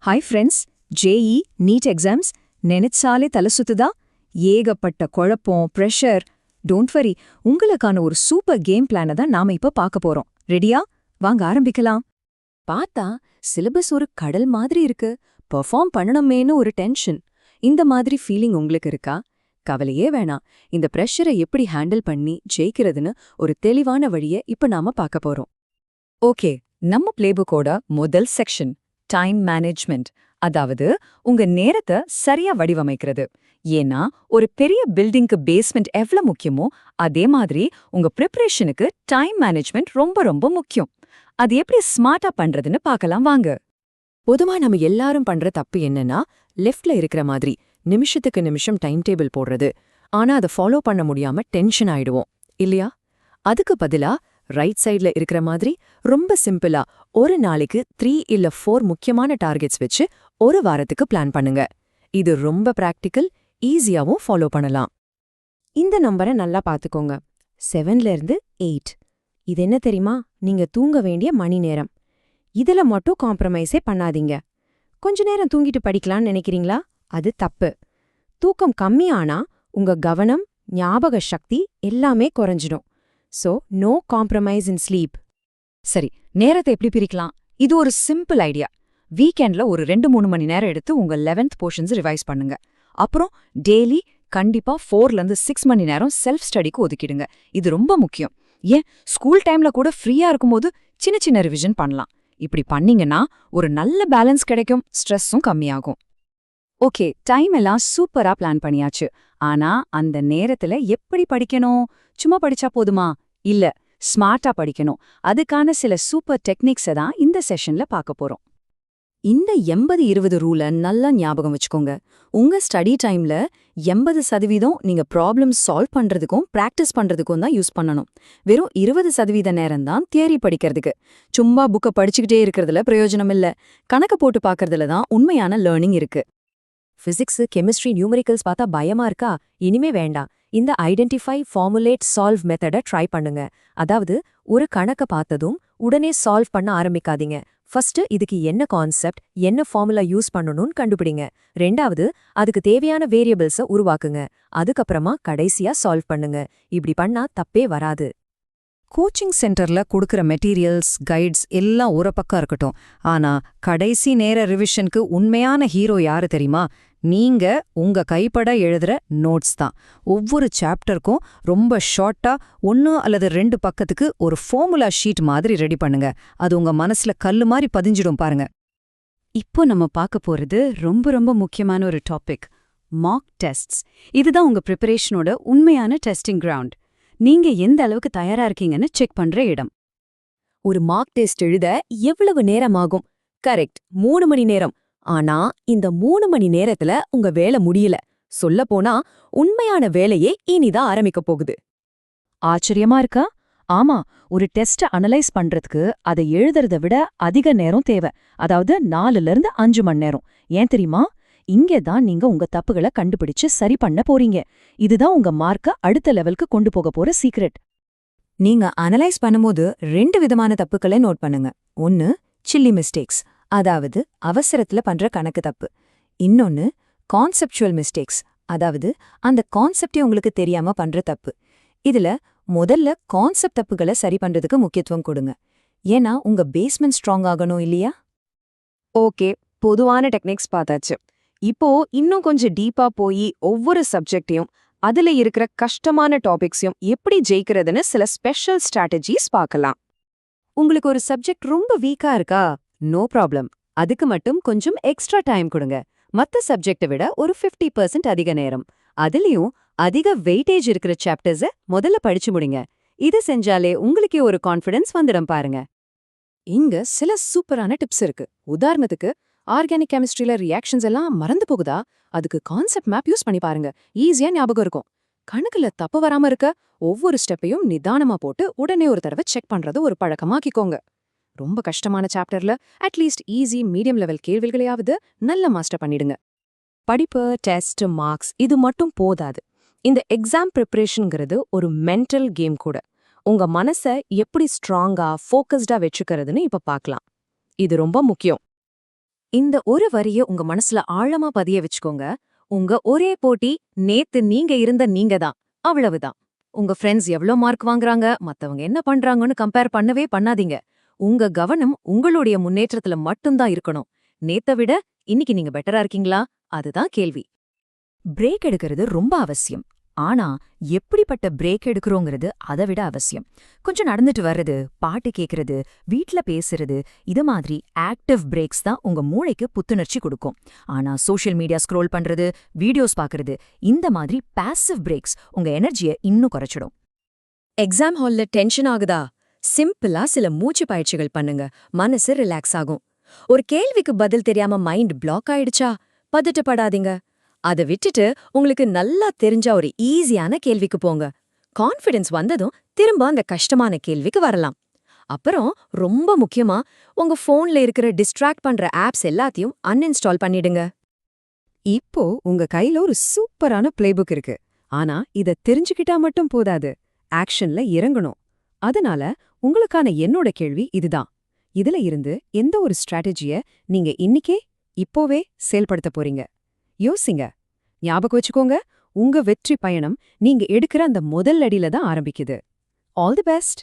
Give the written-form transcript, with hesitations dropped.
Hi friends, JEE NEET exams நினைச்சாலே தலை சுத்துதா? ஏகப்பட்ட குழப்பம், ப்ரெஷர். டோன்ட் வரி, உங்களுக்கான ஒரு சூப்பர் கேம் பிளானை தான் நாம இப்ப பார்க்க போறோம். ரெடியா? வாங்க ஆரம்பிக்கலாம். பார்த்தா சிலபஸ் ஒரு கடல் மாதிரி இருக்கு, பெர்ஃபார்ம் பண்ணணுமேனு ஒரு டென்ஷன். இந்த மாதிரி ஃபீலிங் உங்களுக்கு இருக்கா? கவலையே வேணாம். இந்த ப்ரெஷரை எப்படி ஹேண்டில் பண்ணி ஜெயிக்கிறதுன்னு ஒரு தெளிவான வழியை இப்ப நாம பார்க்க போறோம். ஓகே, நம்ம பிளேபுக்கோட முதல் செக்ஷன் டைம் மேனேஜ்மெண்ட். அதாவது உங்க நேரத்தை சரியா வடிவமைக்கிறது. ஏன்னா ஒரு பெரிய பில்டிங்க்கு பேஸ்மெண்ட் எவ்வளவு முக்கியமோ அதே மாதிரி உங்க ப்ரிப்பரேஷனுக்கு டைம் மேனேஜ்மெண்ட் ரொம்ப ரொம்ப முக்கியம். அது எப்படி ஸ்மார்ட்டா பண்றதுன்னு பார்க்கலாம் வாங்க. பொதுவா நம்ம எல்லாரும் பண்ற தப்பு என்னன்னா, லெஃப்ட்ல இருக்கிற மாதிரி நிமிஷத்துக்கு நிமிஷம் டைம் டேபிள் போடுறது. ஆனா அதை ஃபாலோ பண்ண முடியாம டென்ஷன் ஆயிடுவோம் இல்லையா? அதுக்கு பதிலா ரைட் சைட்ல இருக்கிற மாதிரி ரொம்ப சிம்பிளா ஒரு நாளைக்கு 3 இல்ல 4 முக்கியமான டார்கெட்ஸ் வச்சு ஒரு வாரத்துக்கு பிளான் பண்ணுங்க. இது ரொம்ப பிராக்டிக்கல், ஈஸியாவும் ஃபாலோ பண்ணலாம். இந்த நம்பரை நல்லா பாத்துக்கோங்க. 7ல இருந்து 8. இது என்ன தெரியுமா? நீங்க தூங்க வேண்டிய மணி நேரம். இதுல மட்டும் காம்ப்ரமைஸே பண்ணாதீங்க. கொஞ்ச நேரம் தூங்கிட்டு படிக்கலாம்னு நினைக்கிறீங்களா? அது தப்பு. தூக்கம் கம்மியானா உங்க கவனம், ஞாபக சக்தி எல்லாமே குறைஞ்சிடும். So, no compromise in sleep. சரி, நேரத்தை எப்படி பிரிக்கலாம்? இது ஒரு சிம்பிள் ஐடியா. வீக்கெண்ட்ல ஒரு 2-3 மணி நேரம் எடுத்து உங்க 11th போர்ஷன்ஸ் ரிவைஸ் பண்ணுங்க. அப்புறம் டெய்லி கண்டிப்பா 4ல இருந்து 6 மணி நேரம் செல்ஃப் ஸ்டடிக்கு ஒதுக்கிடுங்க. இது ரொம்ப முக்கியம். ஏன், ஸ்கூல் டைம்ல கூட ஃப்ரீயா இருக்கும்போது சின்ன சின்ன ரிவிஷன் பண்ணலாம். இப்படி பண்ணீங்கன்னா ஒரு நல்ல பேலன்ஸ் கிடைக்கும், ஸ்ட்ரெஸ்ஸும் கம்மியாகும். ஓகே, டைம் எல்லாம் சூப்பரா பிளான் பண்ணியாச்சு. ஆனா அந்த நேரத்துல எப்படி படிக்கணும்? சும்மா படிச்சா போதுமா? இல்ல, ஸ்மார்ட்டா படிக்கணும். அதுக்கான சில சூப்பர் டெக்னிக்ஸை தான் இந்த செஷன்ல பார்க்க போறோம். இந்த 80-20 ரூலை நல்லா ஞாபகம் வச்சுக்கோங்க. உங்க ஸ்டடி டைம்ல 80% நீங்க ப்ராப்ளம் சால்வ் பண்றதுக்கும் பிராக்டிஸ் பண்றதுக்கும் தான் யூஸ் பண்ணணும். வெறும் 20% நேரம் தான் தியரி படிக்கிறதுக்கு. சும்மா புக்கை படிச்சுக்கிட்டே இருக்கிறதுல பிரயோஜனம் இல்ல. கணக்கு போட்டு பார்க்கறதுல தான் உண்மையான லேர்னிங் இருக்கு. பிசிக்ஸ், கெமிஸ்ட்ரி, நியூமெரிக்கல்ஸ் பார்த்தா பயமா இருக்கா? இனிமே வேண்டாம். இந்த ஐடென்டிஃபை, ஃபார்முலேட், சால்வ் மெத்தடை ட்ரை பண்ணுங்க. அதாவது ஒரு கணக்கை பார்த்ததும் உடனே சால்வ் பண்ண ஆரம்பிக்காதீங்க. ஃபர்ஸ்ட் இதுக்கு என்ன கான்செப்ட், என்ன ஃபார்முலா யூஸ் பண்ணணும்னு கண்டுபிடிங்க. ரெண்டாவது அதுக்கு தேவையான வேரியபிள்ஸை உருவாக்குங்க. அதுக்கப்புறமா கடைசியா சால்வ் பண்ணுங்க. இப்படி பண்ணா தப்பே வராது. கோச்சிங் சென்டர்ல கொடுக்கிற மெட்டீரியல்ஸ், கைட்ஸ் எல்லாம் ஒரு பக்கம் இருக்கட்டும். ஆனா கடைசி நேர ரிவிஷனுக்கு உண்மையான ஹீரோ யாரு தெரியுமா? நீங்க உங்க கைப்பட எழுதுற நோட்ஸ் தான். ஒவ்வொரு சாப்டருக்கும் ரொம்ப ஷார்ட்டா 1 அல்லது 2 பக்கத்துக்கு ஒரு ஃபார்முலா ஷீட் மாதிரி ரெடி பண்ணுங்க. அது உங்க மனசுல கல்லு மாதிரி பதிஞ்சிடும் பாருங்க. இப்போ நம்ம பார்க்க போறது ரொம்ப ரொம்ப முக்கியமான ஒரு டாபிக், மார்க் டெஸ்ட்ஸ். இதுதான் உங்க ப்ரிப்பரேஷனோட உண்மையான டெஸ்டிங் கிரவுண்ட். நீங்க எந்த அளவுக்கு தயாரா இருக்கீங்கன்னு செக் பண்ற இடம். ஒரு மார்க் டெஸ்ட் எழுத எவ்வளவு நேரம் ஆகும்? கரெக்ட், 3 மணி நேரம். ஆனா இந்த 3 மணி நேரத்துல உங்க வேலை முடியல. சொல்லப்போனா உண்மையான வேலையே இனிதான் ஆரம்பிக்க போகுது. ஆச்சரியமா இருக்கா? ஆமா, ஒரு டெஸ்ட்டை அனலைஸ் பண்றதுக்கு அதை எழுதுறத விட அதிக நேரம் தேவை. அதாவது 4ல இருந்து 5 மணி நேரம். ஏன் தெரியுமா? இங்கே தான் நீங்க உங்க தப்புகளை கண்டுபிடிச்சு சரி பண்ண போறீங்க. இதுதான் உங்க மார்க்க அடுத்த லெவலுக்கு கொண்டு போக போற சீக்ரெட். நீங்க அனலைஸ் பண்ணும்போது 2 விதமான தப்புக்களை நோட் பண்ணுங்க. ஒன்னு சில்லி மிஸ்டேக்ஸ், அதாவது அவசரத்துல பண்ற கணக்கு தப்பு. இன்னொன்னு கான்செப்சுவல் மிஸ்டேக்ஸ், அதாவது அந்த கான்செப்டே உங்களுக்கு தெரியாம பண்ற தப்பு. இதுல முதல்ல கான்செப்ட் தப்புகளை சரி பண்றதுக்கு முக்கியத்துவம் கொடுங்க. ஏன்னா உங்க பேஸ்மெண்ட் ஸ்ட்ராங் ஆகணும் இல்லையா? ஓகே, பொதுவான டெக்னிக்ஸ் பார்த்தாச்சு. இப்போ இன்னும் கொஞ்சம் டீப்பா போய் ஒவ்வொரு சப்ஜெக்டையும், அதுல இருக்கிற கஷ்டமான டாபிக்ஸையும் எப்படி ஜெயிக்கிறதுன்னு சில ஸ்பெஷல் ஸ்ட்ராட்டஜிஸ் பார்க்கலாம். உங்களுக்கு ஒரு சப்ஜெக்ட் ரொம்ப வீக்கா இருக்கா? No problem. அதுக்கு மட்டும் கொஞ்சம் எக்ஸ்ட்ரா டைம் கொடுங்க. மத்த சப்ஜெக்டை விட ஒரு 50% அதிக நேரம். அதுலயும் அதிக வெயிட்டேஜ் இருக்கிற சாப்டர்ஸை முதல்ல படிச்சு முடிங்க. இது செஞ்சாலே உங்களுக்கே ஒரு கான்ஃபிடன்ஸ் வந்துடும் பாருங்க. இங்க சில சூப்பரான டிப்ஸ் இருக்கு. உதாரணத்துக்கு, ஆர்கானிக் கெமிஸ்ட்ரியில ரியாக்ஷன்ஸ் எல்லாம் மறந்து போகுதா? அதுக்கு கான்செப்ட் மேப் யூஸ் பண்ணி பாருங்க. ஈஸியா ஞாபகம் இருக்கும். கணக்குல தப்பு வராம இருக்க ஒவ்வொரு ஸ்டெப்பையும் நிதானமா போட்டு உடனே ஒரு தடவை செக் பண்றது ஒரு பழக்கமாக்கிக்கோங்க. ரொம்ப கஷ்டமான சாப்டர்ல அட்லீஸ்ட் ஈஸி, மீடியம் லெவல் கேள்விகளையாவது நல்ல மாஸ்டர் பண்ணிடுங்க. படிப்பு, டெஸ்ட், மார்க்ஸ் இது மட்டும் போதாது. இந்த எக்ஸாம் ப்ரிப்பரேஷன்ங்கிறது ஒரு மென்டல் கேம் கூட. உங்க மனசை எப்படி ஸ்ட்ராங்கா, ஃபோக்கஸ்டா வச்சுக்கிறதுன்னு இப்ப பார்க்கலாம். இது ரொம்ப முக்கியம். இந்த ஒரு வரிய உங்க மனசுல ஆழமா பதிய வச்சுக்கோங்க. உங்க ஒரே போட்டி நேத்து நீங்க இருந்த நீங்க தான். அவ்வளவுதான். உங்க ஃப்ரெண்ட்ஸ் எவ்ளோ மார்க் வாங்குறாங்க, மத்தவங்க என்ன பண்றாங்கன்னு கம்பேர் பண்ணவே பண்ணாதீங்க. உங்க கவனம் உங்களுடைய முன்னேற்றத்துல மட்டும்தான் இருக்கணும். நேத்த விட இன்னைக்கு நீங்க பெட்டரா இருக்கீங்களா? அதுதான் கேள்வி. பிரேக் எடுக்கிறது ரொம்ப அவசியம். ஆனா எப்படிப்பட்ட பிரேக் எடுக்கிறோங்கிறது அதை விட அவசியம். கொஞ்சம் நடந்துட்டு வர்றது, பாட்டு கேட்கறது, வீட்ல பேசுறது, இது மாதிரி ஆக்டிவ் பிரேக்ஸ் தான் உங்க மூளைக்கு புத்துணர்ச்சி கொடுக்கும். ஆனா சோஷியல் மீடியா ஸ்க்ரோல் பண்றது, வீடியோஸ் பார்க்கறது, இந்த மாதிரி பாசிவ் பிரேக்ஸ் உங்க எனர்ஜியை இன்னும் குறைச்சிடும். எக்ஸாம் ஹால்ல டென்ஷன் ஆகுதா? சிம்பிளா சில மூச்சு பயிற்சிகள் பண்ணுங்க. மனசு ரிலாக்ஸ் ஆகும். ஒரு கேள்விக்கு பதில் தெரியாம மைண்ட் பிளாக் ஆயிடுச்சா? பதட்டப்படாதீங்க. அதை விட்டுட்டு உங்களுக்கு நல்லா தெரிஞ்ச ஒரு ஈஸியான கேள்விக்கு போங்க. கான்ஃபிடன்ஸ் வந்ததும் திரும்ப அந்த கஷ்டமான கேள்விக்கு வரலாம். அப்புறம் ரொம்ப முக்கியமா உங்க போன்ல இருக்கிற டிஸ்ட்ராக்ட் பண்ற ஆப்ஸ் எல்லாத்தையும் அன்இன்ஸ்டால் பண்ணிடுங்க. இப்போ உங்க கையில ஒரு சூப்பரான பிளேபுக் இருக்கு. ஆனா இத தெரிஞ்சுக்கிட்டா மட்டும் போதாது, ஆக்ஷன்ல இறங்கணும். அதனால உங்களுக்கான என்னோட கேள்வி இதுதான். இதுல இருந்து எந்த ஒரு ஸ்ட்ராட்டஜிய நீங்க இன்னிக்கே இப்போவே செயல்படுத்த போறீங்க? யோசிங்க. ஞாபகம் வச்சுக்கோங்க, உங்க வெற்றி பயணம் நீங்க எடுக்கிற அந்த முதல் அடியில தான் ஆரம்பிக்குது. All the best.